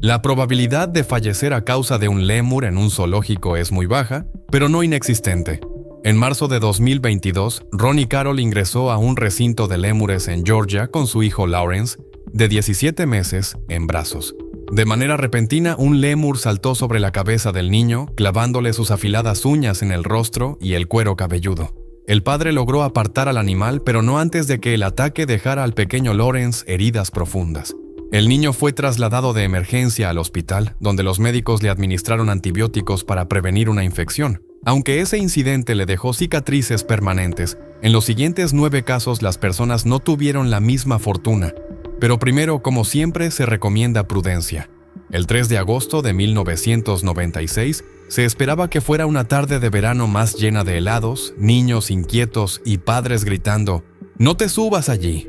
La probabilidad de fallecer a causa de un lémur en un zoológico es muy baja, pero no inexistente. En marzo de 2022, Ron y Carol ingresó a un recinto de lémures en Georgia con su hijo Lawrence, de 17 meses, en brazos. De manera repentina, un lémur saltó sobre la cabeza del niño, clavándole sus afiladas uñas en el rostro y el cuero cabelludo. El padre logró apartar al animal, pero no antes de que el ataque dejara al pequeño Lawrence heridas profundas. El niño fue trasladado de emergencia al hospital, donde los médicos le administraron antibióticos para prevenir una infección. Aunque ese incidente le dejó cicatrices permanentes, en los siguientes 9 casos las personas no tuvieron la misma fortuna. Pero primero, como siempre, se recomienda prudencia. El 3 de agosto de 1996, se esperaba que fuera una tarde de verano más llena de helados, niños inquietos y padres gritando, «¡No te subas allí!».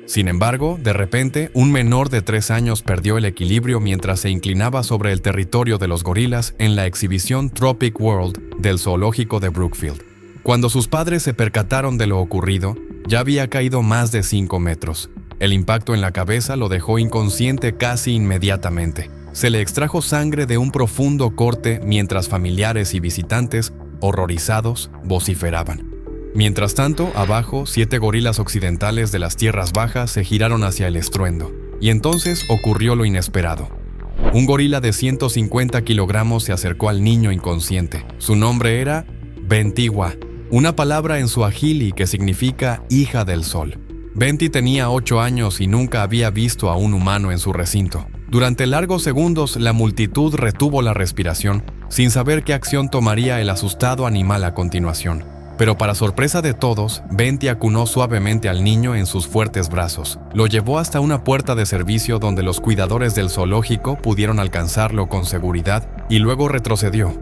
Sin embargo, de repente, un menor de 3 años perdió el equilibrio mientras se inclinaba sobre el territorio de los gorilas en la exhibición Tropic World del zoológico de Brookfield. Cuando sus padres se percataron de lo ocurrido, ya había caído más de 5 metros. El impacto en la cabeza lo dejó inconsciente casi inmediatamente. Se le extrajo sangre de un profundo corte mientras familiares y visitantes, horrorizados, vociferaban. Mientras tanto, abajo, 7 gorilas occidentales de las tierras bajas se giraron hacia el estruendo. Y entonces ocurrió lo inesperado. Un gorila de 150 kilogramos se acercó al niño inconsciente. Su nombre era Bentiwa, una palabra en suajili que significa hija del sol. Benti tenía 8 años y nunca había visto a un humano en su recinto. Durante largos segundos, la multitud retuvo la respiración, sin saber qué acción tomaría el asustado animal a continuación. Pero para sorpresa de todos, Benti acunó suavemente al niño en sus fuertes brazos. Lo llevó hasta una puerta de servicio donde los cuidadores del zoológico pudieron alcanzarlo con seguridad y luego retrocedió.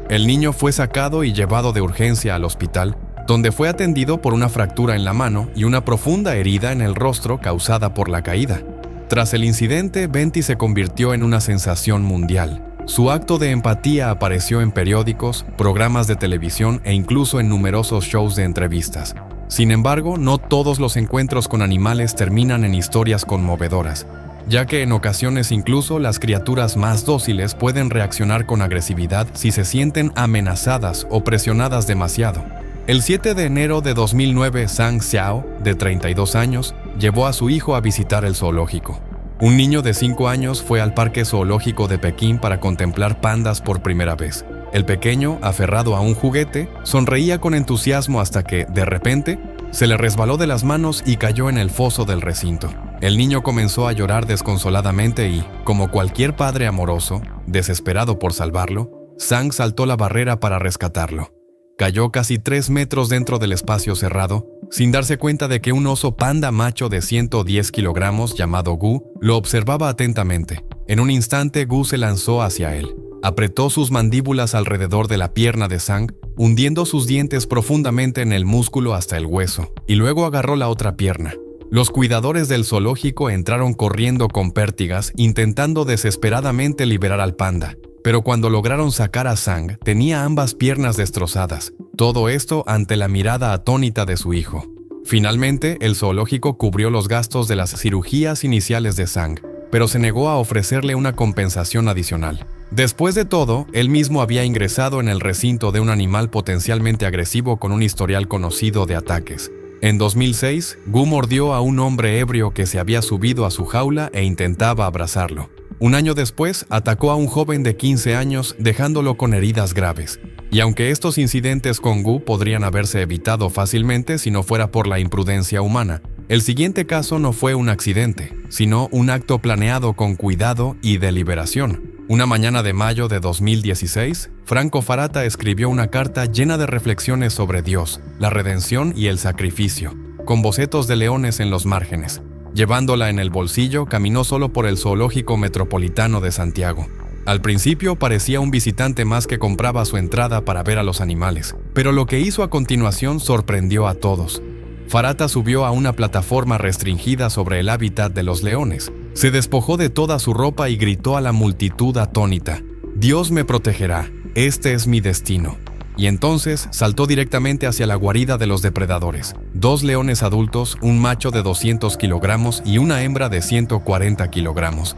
El niño fue sacado y llevado de urgencia al hospital, donde fue atendido por una fractura en la mano y una profunda herida en el rostro causada por la caída. Tras el incidente, Benti se convirtió en una sensación mundial. Su acto de empatía apareció en periódicos, programas de televisión e incluso en numerosos shows de entrevistas. Sin embargo, no todos los encuentros con animales terminan en historias conmovedoras, ya que en ocasiones incluso las criaturas más dóciles pueden reaccionar con agresividad si se sienten amenazadas o presionadas demasiado. El 7 de enero de 2009, Zhang Xiao, de 32 años, llevó a su hijo a visitar el zoológico. Un niño de 5 años fue al Parque Zoológico de Pekín para contemplar pandas por primera vez. El pequeño, aferrado a un juguete, sonreía con entusiasmo hasta que, de repente, se le resbaló de las manos y cayó en el foso del recinto. El niño comenzó a llorar desconsoladamente y, como cualquier padre amoroso, desesperado por salvarlo, Zhang saltó la barrera para rescatarlo. Cayó casi 3 metros dentro del espacio cerrado, sin darse cuenta de que un oso panda macho de 110 kilogramos llamado Gu lo observaba atentamente. En un instante, Gu se lanzó hacia él. Apretó sus mandíbulas alrededor de la pierna de Zhang, hundiendo sus dientes profundamente en el músculo hasta el hueso, y luego agarró la otra pierna. Los cuidadores del zoológico entraron corriendo con pértigas, intentando desesperadamente liberar al panda. Pero cuando lograron sacar a Zhang, tenía ambas piernas destrozadas. Todo esto ante la mirada atónita de su hijo. Finalmente, el zoológico cubrió los gastos de las cirugías iniciales de Zhang, pero se negó a ofrecerle una compensación adicional. Después de todo, él mismo había ingresado en el recinto de un animal potencialmente agresivo con un historial conocido de ataques. En 2006, Gu mordió a un hombre ebrio que se había subido a su jaula e intentaba abrazarlo. Un año después, atacó a un joven de 15 años, dejándolo con heridas graves. Y aunque estos incidentes con Gu podrían haberse evitado fácilmente si no fuera por la imprudencia humana, el siguiente caso no fue un accidente, sino un acto planeado con cuidado y deliberación. Una mañana de mayo de 2016, Franco Faratta escribió una carta llena de reflexiones sobre Dios, la redención y el sacrificio, con bocetos de leones en los márgenes. Llevándola en el bolsillo, caminó solo por el Zoológico Metropolitano de Santiago. Al principio parecía un visitante más que compraba su entrada para ver a los animales, pero lo que hizo a continuación sorprendió a todos. Faratta subió a una plataforma restringida sobre el hábitat de los leones. Se despojó de toda su ropa y gritó a la multitud atónita: «Dios me protegerá, este es mi destino». Y entonces saltó directamente hacia la guarida de los depredadores. 2 leones adultos, un macho de 200 kilogramos y una hembra de 140 kilogramos.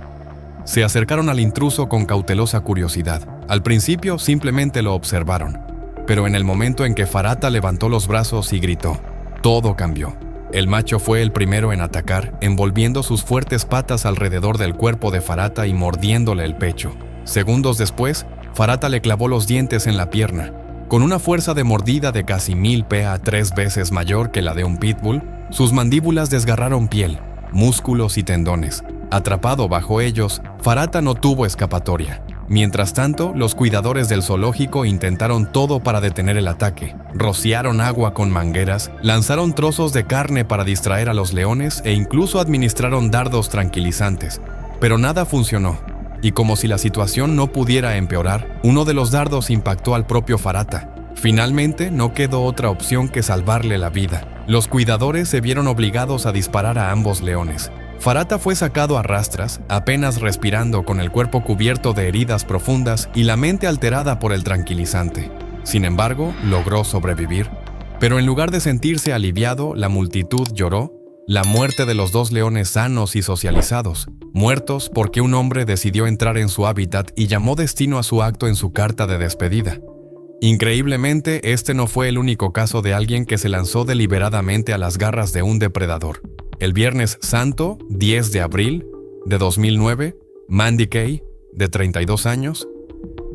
Se acercaron al intruso con cautelosa curiosidad. Al principio simplemente lo observaron, pero en el momento en que Farata levantó los brazos y gritó, todo cambió. El macho fue el primero en atacar, envolviendo sus fuertes patas alrededor del cuerpo de Farata y mordiéndole el pecho. Segundos después, Farata le clavó los dientes en la pierna. Con una fuerza de mordida de casi 1000 PA, 3 veces mayor que la de un pitbull, sus mandíbulas desgarraron piel, músculos y tendones. Atrapado bajo ellos, Farata no tuvo escapatoria. Mientras tanto, los cuidadores del zoológico intentaron todo para detener el ataque. Rociaron agua con mangueras, lanzaron trozos de carne para distraer a los leones e incluso administraron dardos tranquilizantes. Pero nada funcionó. Y como si la situación no pudiera empeorar, uno de los dardos impactó al propio Farata. Finalmente, no quedó otra opción que salvarle la vida. Los cuidadores se vieron obligados a disparar a ambos leones. Farata fue sacado a rastras, apenas respirando, con el cuerpo cubierto de heridas profundas y la mente alterada por el tranquilizante. Sin embargo, logró sobrevivir. Pero en lugar de sentirse aliviado, la multitud lloró la muerte de los 2 leones sanos y socializados, muertos porque un hombre decidió entrar en su hábitat y llamó destino a su acto en su carta de despedida. Increíblemente, este no fue el único caso de alguien que se lanzó deliberadamente a las garras de un depredador. El Viernes Santo, 10 de abril de 2009, Mandy Kay, de 32 años,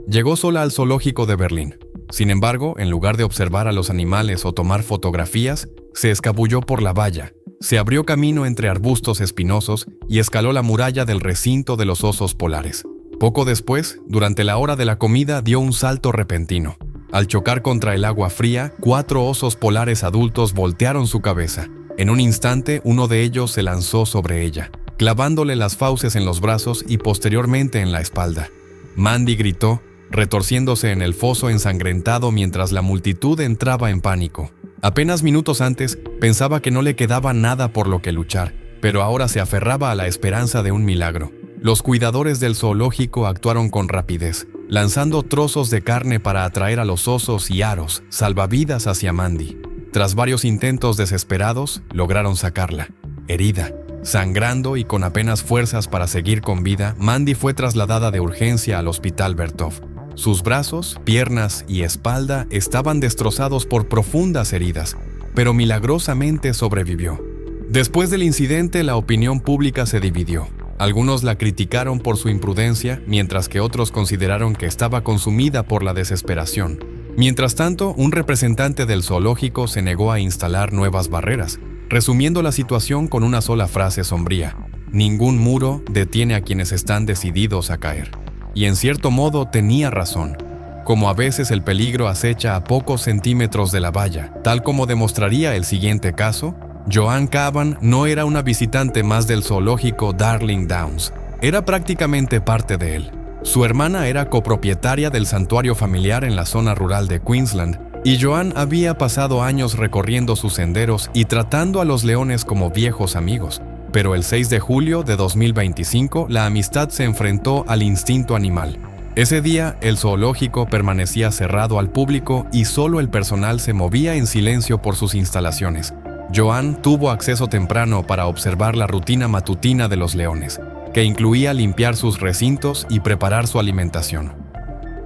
llegó sola al zoológico de Berlín. Sin embargo, en lugar de observar a los animales o tomar fotografías, se escabulló por la valla, se abrió camino entre arbustos espinosos y escaló la muralla del recinto de los osos polares. Poco después, durante la hora de la comida, dio un salto repentino. Al chocar contra el agua fría, 4 osos polares adultos voltearon su cabeza. En un instante, uno de ellos se lanzó sobre ella, clavándole las fauces en los brazos y posteriormente en la espalda. Mandy gritó, retorciéndose en el foso ensangrentado mientras la multitud entraba en pánico. Apenas minutos antes, pensaba que no le quedaba nada por lo que luchar, pero ahora se aferraba a la esperanza de un milagro. Los cuidadores del zoológico actuaron con rapidez, lanzando trozos de carne para atraer a los osos y aros, salvavidas hacia Mandy. Tras varios intentos desesperados, lograron sacarla. Herida, sangrando y con apenas fuerzas para seguir con vida, Mandy fue trasladada de urgencia al Hospital Bertov. Sus brazos, piernas y espalda estaban destrozados por profundas heridas, pero milagrosamente sobrevivió. Después del incidente, la opinión pública se dividió. Algunos la criticaron por su imprudencia, mientras que otros consideraron que estaba consumida por la desesperación. Mientras tanto, un representante del zoológico se negó a instalar nuevas barreras, resumiendo la situación con una sola frase sombría: ningún muro detiene a quienes están decididos a caer. Y en cierto modo tenía razón. Como a veces el peligro acecha a pocos centímetros de la valla, tal como demostraría el siguiente caso, Joan Cavan no era una visitante más del zoológico Darling Downs, era prácticamente parte de él. Su hermana era copropietaria del santuario familiar en la zona rural de Queensland, y Joan había pasado años recorriendo sus senderos y tratando a los leones como viejos amigos. Pero el 6 de julio de 2025, la amistad se enfrentó al instinto animal. Ese día, el zoológico permanecía cerrado al público y solo el personal se movía en silencio por sus instalaciones. Joan tuvo acceso temprano para observar la rutina matutina de los leones, que incluía limpiar sus recintos y preparar su alimentación.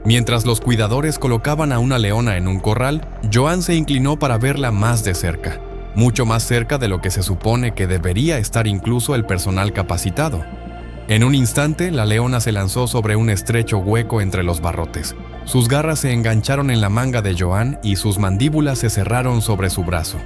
Mientras los cuidadores colocaban a una leona en un corral, Joan se inclinó para verla más de cerca, mucho más cerca de lo que se supone que debería estar incluso el personal capacitado. En un instante, la leona se lanzó sobre un estrecho hueco entre los barrotes. Sus garras se engancharon en la manga de Joan y sus mandíbulas se cerraron sobre su brazo.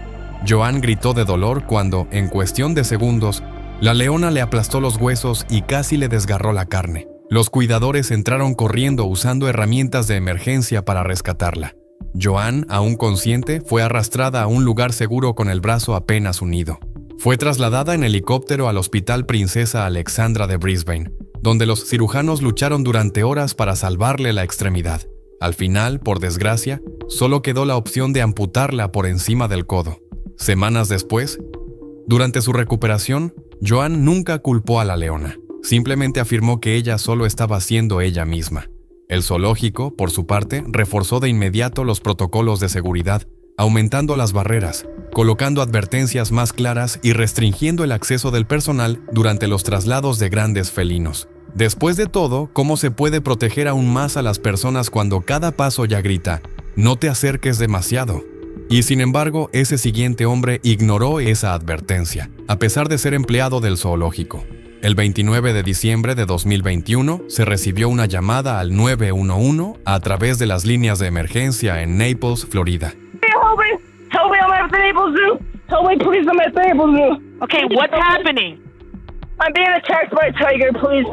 Joan gritó de dolor cuando, en cuestión de segundos, la leona le aplastó los huesos y casi le desgarró la carne. Los cuidadores entraron corriendo usando herramientas de emergencia para rescatarla. Joan, aún consciente, fue arrastrada a un lugar seguro con el brazo apenas unido. Fue trasladada en helicóptero al Hospital Princesa Alexandra de Brisbane, donde los cirujanos lucharon durante horas para salvarle la extremidad. Al final, por desgracia, solo quedó la opción de amputarla por encima del codo. Semanas después, durante su recuperación, Joan nunca culpó a la leona. Simplemente afirmó que ella solo estaba siendo ella misma. El zoológico, por su parte, reforzó de inmediato los protocolos de seguridad, aumentando las barreras, colocando advertencias más claras y restringiendo el acceso del personal durante los traslados de grandes felinos. Después de todo, ¿cómo se puede proteger aún más a las personas cuando cada paso ya grita, no te acerques demasiado? Y sin embargo, ese siguiente hombre ignoró esa advertencia, a pesar de ser empleado del zoológico. El 29 de diciembre de 2021 se recibió una llamada al 911 a través de las líneas de emergencia en Naples, Florida. Help me, I'm at the Naples Zoo. Help me, please, I'm at the Naples Zoo. Okay, what's happening? I'm being attacked by a tiger, please.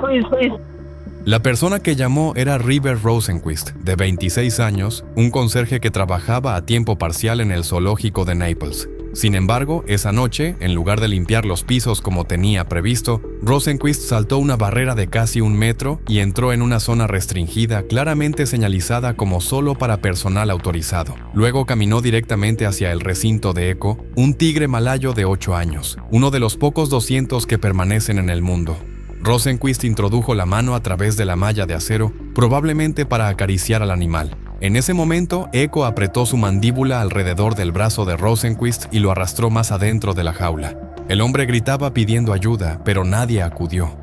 La persona que llamó era River Rosenquist, de 26 años, un conserje que trabajaba a tiempo parcial en el zoológico de Naples. Sin embargo, esa noche, en lugar de limpiar los pisos como tenía previsto, Rosenquist saltó una barrera de casi 1 metro y entró en una zona restringida claramente señalizada como solo para personal autorizado. Luego caminó directamente hacia el recinto de Eco, un tigre malayo de 8 años, uno de los pocos 200 que permanecen en el mundo. Rosenquist introdujo la mano a través de la malla de acero, probablemente para acariciar al animal. En ese momento, Eco apretó su mandíbula alrededor del brazo de Rosenquist y lo arrastró más adentro de la jaula. El hombre gritaba pidiendo ayuda, pero nadie acudió.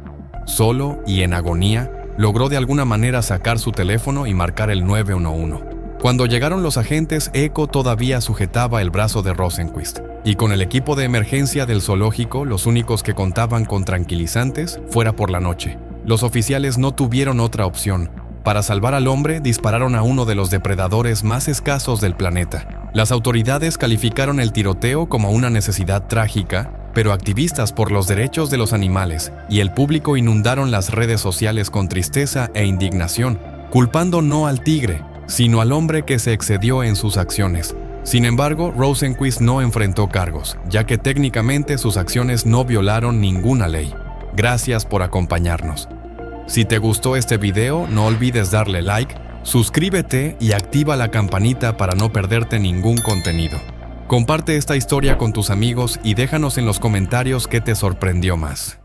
Solo y en agonía, logró de alguna manera sacar su teléfono y marcar el 911. Cuando llegaron los agentes, Eco todavía sujetaba el brazo de Rosenquist, y con el equipo de emergencia del zoológico, los únicos que contaban con tranquilizantes, fuera por la noche. Los oficiales no tuvieron otra opción. Para salvar al hombre, dispararon a uno de los depredadores más escasos del planeta. Las autoridades calificaron el tiroteo como una necesidad trágica, pero activistas por los derechos de los animales y el público inundaron las redes sociales con tristeza e indignación, culpando no al tigre, sino al hombre que se excedió en sus acciones. Sin embargo, Rosenquist no enfrentó cargos, ya que técnicamente sus acciones no violaron ninguna ley. Gracias por acompañarnos. Si te gustó este video, no olvides darle like, suscríbete y activa la campanita para no perderte ningún contenido. Comparte esta historia con tus amigos y déjanos en los comentarios qué te sorprendió más.